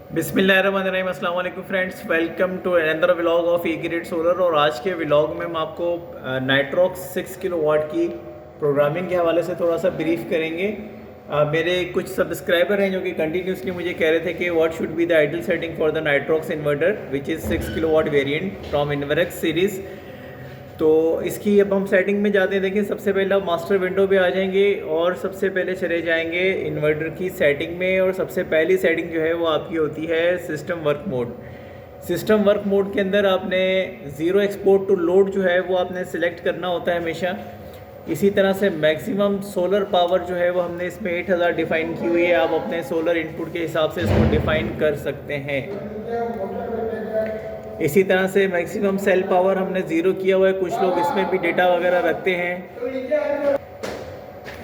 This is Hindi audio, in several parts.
बिस्मिल्लाहिर्रहमानिर्रहीम, अस्सलाम वालेकुम friends, welcome to another vlog of E grade solar. और आज के व्लॉग में हम आपको नाइट्रॉक्स 6 किलोवाट की प्रोग्रामिंग के हवाले से थोड़ा सा ब्रीफ करेंगे। मेरे कुछ सब्सक्राइबर हैं जो कि कंटिन्यूसली मुझे कह रहे थे कि what should be the idle setting for the Nitrox inverter which is 6 kilowatt variant from Inverex series. तो इसकी अब हम सेटिंग में जाते हैं। देखिए, सबसे पहले आप मास्टर विंडो पे आ जाएंगे और सबसे पहले चले जाएंगे इन्वर्टर की सेटिंग में। और सबसे पहली सेटिंग जो है वो आपकी होती है system work mode. System work mode के अंदर आपने ज़ीरो एक्सपोर्ट टू लोड जो है वो आपने सेलेक्ट करना होता है हमेशा। इसी तरह से मैक्सिमम सोलर पावर जो है वो हमने इसमें 8000 डिफ़ाइन की हुई है। आप अपने सोलर इनपुट के हिसाब से इसको डिफ़ाइन कर सकते हैं। इसी तरह से मैक्सिमम सेल पावर हमने ज़ीरो किया हुआ है। कुछ लोग इसमें भी डेटा वगैरह रखते हैं।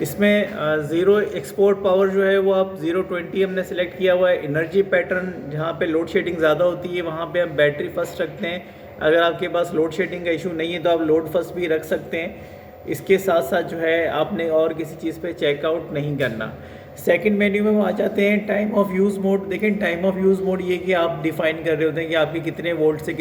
इसमें ज़ीरो एक्सपोर्ट पावर जो है वो आप 020 हमने सेलेक्ट किया हुआ है। एनर्जी पैटर्न जहाँ पे लोड शेडिंग ज़्यादा होती है वहाँ पे हम बैटरी फर्स्ट रखते हैं। अगर आपके पास लोड शेडिंग का इशू नहीं है तो आप लोड फर्स्ट भी रख सकते हैं। इसके साथ साथ जो है आपने और किसी चीज़ पे चेकआउट नहीं करना। सेकंड मेन्यू में हम आ जाते हैं टाइम ऑफ यूज़ मोड। देखें, टाइम ऑफ यूज़ मोड ये कि आप डिफ़ाइन कर रहे होते हैं कि आपकी कितने वोल्ट से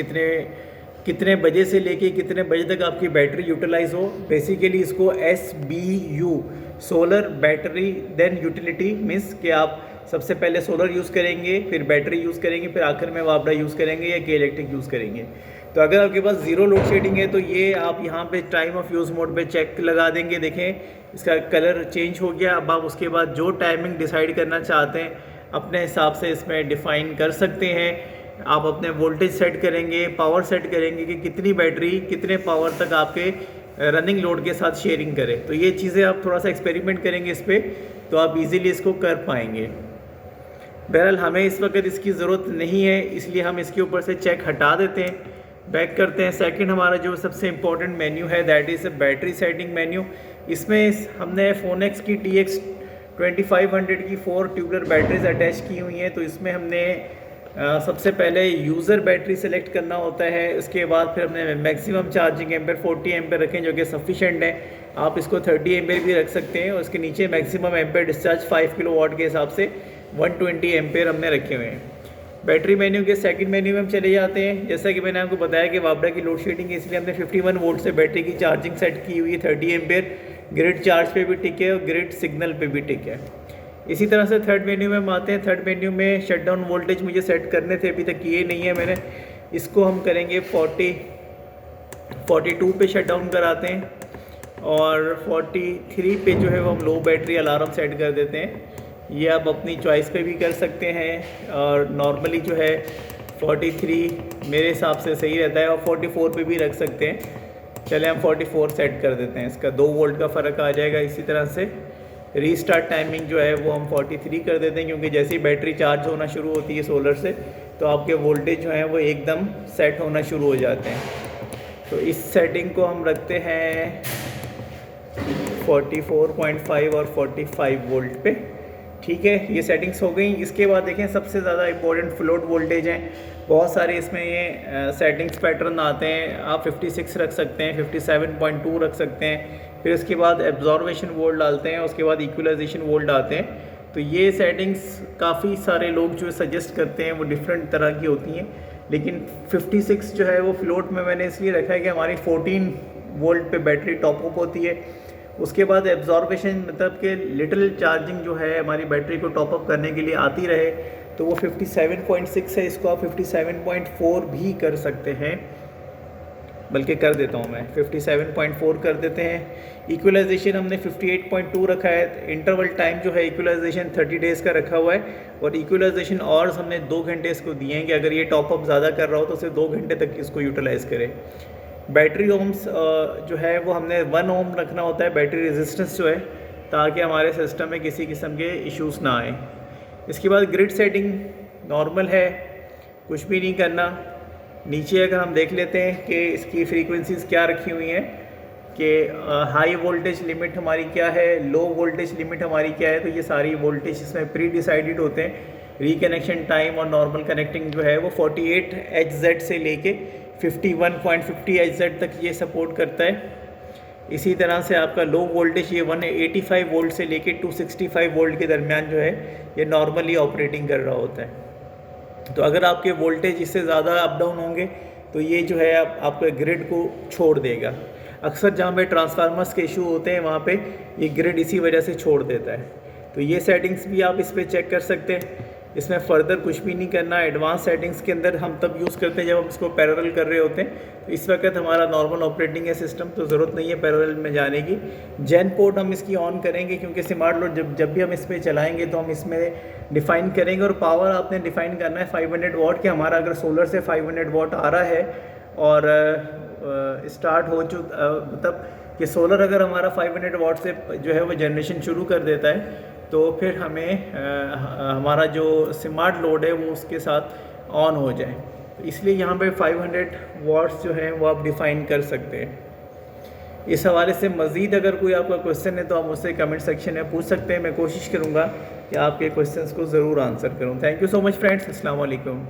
कितने बजे से लेके कितने बजे तक आपकी बैटरी यूटिलाइज हो। बेसिकली इसको SBU, solar battery then utility, means कि आप सबसे पहले सोलर यूज़ करेंगे, फिर बैटरी यूज़ करेंगे, फिर आखिर में वापडा यूज़ करेंगे या के इलेक्ट्रिक यूज़ करेंगे। तो अगर आपके पास ज़ीरो लोड शेडिंग है तो ये आप यहाँ पे टाइम ऑफ यूज़ मोड पे चेक लगा देंगे। देखें, इसका कलर चेंज हो गया। अब आप उसके बाद जो टाइमिंग डिसाइड करना चाहते हैं अपने हिसाब से इसमें डिफ़ाइन कर सकते हैं। आप अपने वोल्टेज सेट करेंगे, पावर सेट करेंगे कि कितनी बैटरी कितने पावर तक आपके रनिंग लोड के साथ शेयरिंग करे। तो ये चीज़ें आप थोड़ा सा एक्सपेरिमेंट करेंगे इस पर तो आप इजीली इसको कर पाएंगे। बहरहाल हमें इस वक्त इसकी ज़रूरत नहीं है, इसलिए हम इसके ऊपर से चेक हटा देते हैं, बैक करते हैं। सेकंड हमारा जो सबसे इम्पोर्टेंट मेन्यू है that is battery setting menu. इसमें हमने फोनेक्स की TX 2500 की 4 ट्यूबलर बैटरीज अटैच की हुई हैं। तो इसमें हमने सबसे पहले यूज़र बैटरी सेलेक्ट करना होता है। उसके बाद फिर हमने मैक्सिमम चार्जिंग एम्पेयर 40 एम्पेयर रखें जो कि सफिशेंट है। आप इसको 30 एम्पेयर भी रख सकते हैं। और उसके नीचे मैक्सिमम एम्पेयर डिस्चार्ज 5 किलोवाट के हिसाब से 120 एम्पेयर हमने रखे हुए हैं। बैटरी मेन्यू के सेकंड मेन्यू में हम चले जाते हैं। जैसा कि मैंने आपको बताया कि वापडा की लोड शेडिंग है, इसलिए हमने 51 वोल्ट से बैटरी की चार्जिंग सेट की हुई है। 30 एम्पेयर ग्रिड चार्ज पे भी टिक है और ग्रिड सिग्नल पे भी टिक है। इसी तरह से थर्ड मेन्यू में हम आते हैं। थर्ड मेन्यू में शट डाउन वोल्टेज मुझे सेट करने थे, अभी तक किए नहीं है मैंने। इसको हम करेंगे 42 पे शट डाउन कराते हैं और 43 पे जो है वो हम लो बैटरी अलार्म सेट कर देते हैं। ये आप अपनी चॉइस पे भी कर सकते हैं और नॉर्मली जो है 43 मेरे हिसाब से सही रहता है और 44 पे भी रख सकते हैं। चले हम 44 सेट कर देते हैं, इसका 2 वोल्ट का फ़र्क आ जाएगा। इसी तरह से रीस्टार्ट टाइमिंग जो है वो हम 43 कर देते हैं, क्योंकि जैसे ही बैटरी चार्ज होना शुरू होती है सोलर से तो आपके वोल्टेज जो हैं वो एकदम सेट होना शुरू हो जाते हैं। तो इस सेटिंग को हम रखते हैं 44.5 और 45 वोल्ट पे। ठीक है, ये सेटिंग्स हो गई। इसके बाद देखें, सबसे ज़्यादा इंपॉर्टेंट फ्लोट वोल्टेज हैं। बहुत सारे इसमें ये सेटिंग्स पैटर्न आते हैं। आप 56 रख सकते हैं, 57.2 रख सकते हैं। फिर उसके बाद एब्जॉर्वेशन वोल्ट डालते हैं, उसके बाद इक्वलाइजेशन वोल्ट आते हैं। तो ये सेटिंग्स काफ़ी सारे लोग जो सजेस्ट करते हैं वो डिफरेंट तरह की होती हैं, लेकिन 56 जो है वो फ्लोट में मैंने इसलिए रखा है कि हमारी 14 वोल्ट पे बैटरी टॉपअप होती है। उसके बाद एब्जॉर्बेशन मतलब कि लिटिल चार्जिंग जो है हमारी बैटरी को टॉपअप करने के लिए आती रहे, तो वो 57.6 है। इसको आप 57.4 भी कर सकते हैं, बल्कि कर देता हूँ मैं 57.4 कर देते हैं। इक्वलाइजेशन हमने 58.2 रखा है। इंटरवल टाइम जो है इक्वलाइजेशन 30 डेज़ का रखा हुआ है और इक्वलाइजेशन आवर्स हमने 2 घंटे इसको दिए हैं कि अगर ये टॉपअप ज़्यादा कर रहा हो तो सिर्फ 2 घंटे तक इसको यूटिलाइज़ करे। बैटरी ओम्स जो है वो हमने 1 ओम रखना होता है, बैटरी रेजिस्टेंस जो है, ताकि हमारे सिस्टम में किसी किस्म के इश्यूज़ ना आए। इसके बाद ग्रिड सेटिंग नॉर्मल है, कुछ भी नहीं करना। नीचे अगर हम देख लेते हैं कि इसकी फ्रीक्वेंसीज़ क्या रखी हुई हैं कि हाई वोल्टेज लिमिट हमारी क्या है, लो वोल्टेज लिमिट हमारी क्या है, तो ये सारी वोल्टेज इसमें प्री डिसाइडेड होते हैं। रिकनेक्शन टाइम और नॉर्मल कनेक्टिंग जो है वो 48 Hz से लेके 51.50 Hz तक ये सपोर्ट करता है। इसी तरह से आपका लो वोल्टेज ये 185 वोल्ट से लेके 265 वोल्ट के दरमियान जो है ये नॉर्मली ऑपरेटिंग कर रहा होता है। तो अगर आपके वोल्टेज इससे ज़्यादा अप डाउन होंगे तो ये जो है आपके ग्रिड को छोड़ देगा। अक्सर जहाँ पे ट्रांसफार्मर्स के इशू होते हैं वहाँ पे ये ग्रिड इसी वजह से छोड़ देता है। तो ये सेटिंग्स भी आप इस पर चेक कर सकते हैं। इसमें फ़र्दर कुछ भी नहीं करना। एडवांस सेटिंग्स के अंदर हम तब यूज़ करते हैं जब हम इसको पैरेलल कर रहे होते हैं। तो इस वक्त हमारा नॉर्मल ऑपरेटिंग है सिस्टम, तो ज़रूरत नहीं है पैरेलल में जाने की। जेन पोर्ट हम इसकी ऑन करेंगे क्योंकि स्मार्ट लोड जब भी हम इस पर चलाएँगे तो हम इसमें डिफ़ाइन करेंगे। और पावर आपने डिफ़ाइन करना है 500 वाट, कि हमारा अगर सोलर से 500 वाट आ रहा है और स्टार्ट हो मतलब कि सोलर अगर हमारा 500 वाट से जो है वो जनरेशन शुरू कर देता है तो फिर हमें हमारा जो स्मार्ट लोड है वो उसके साथ ऑन हो जाए। तो इसलिए यहाँ पे 500 वाट्स जो हैं वो आप डिफ़ाइन कर सकते हैं। इस हवाले से मज़ीद अगर कोई आपका क्वेश्चन है तो आप मुझसे कमेंट सेक्शन में पूछ सकते हैं। मैं कोशिश करूँगा कि आपके क्वेश्चंस को ज़रूर आंसर करूँ। Thank you so much friends. अस्सलाम वालेकुम।